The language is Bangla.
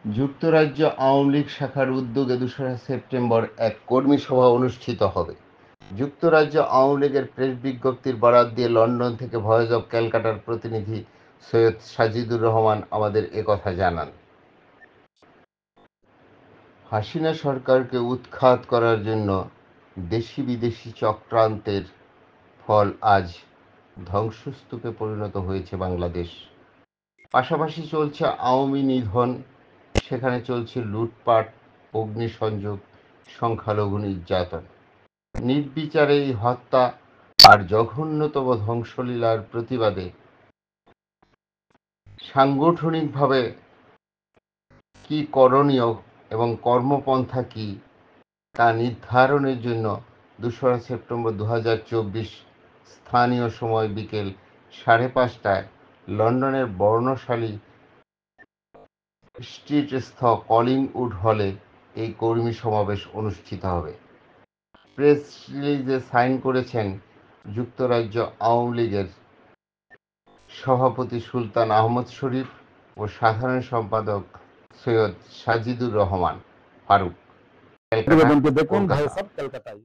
যুক্তরাজ্য আওয়ামী লীগ শাখার উদ্যোগে ২রা সেপ্টেম্বর এক কর্মী সভা অনুষ্ঠিত হবে। যুক্তরাজ্য আওয়ামী লীগের প্রেস বিজ্ঞপ্তির বরাত দিয়ে লন্ডন থেকে ভয়েস অব ক্যালকাটার প্রতিনিধি সৈয়দ সাজিদুর রহমান আমাদের একথা জানান। হাসিনা সরকারকে উৎখাত করার জন্য দেশি বিদেশি চক্রান্তের ফল আজ ধ্বংসস্তূপে পরিণত হয়েছে বাংলাদেশ। পাশাপাশি চলছে আওয়ামী নিধন, সেখানে চলছে লুটপাট, অগ্নিসংযোগ, সংখ্যালঘু নির্যাতন। নির্বিচারে এই হত্যা আর জঘন্যতম ধ্বংসলীলার প্রতিবাদে সাংগঠনিকভাবে কি করণীয় এবং কর্মপন্থা কি তা নির্ধারণের জন্য ২রা সেপ্টেম্বর ২০২৪ স্থানীয় সময় বিকেল ৫:৩০টায় লন্ডনের বর্ণশালী স্ট্রিটস্থ কলিংউড হলে এই কর্মী সমাবেশ অনুষ্ঠিত হবে। প্রেস রিলিজে সাইন করেছেন যুক্তরাজ্য আওয়ামী লীগের সভাপতি সুলতান আহমদ শরীফ ও সাধারণ সম্পাদক সৈয়দ সাজিদুর রহমান ফারুক। প্রতিবেদনটি দেখুন কলকাতা। ভয়েস অব কলকাতায়।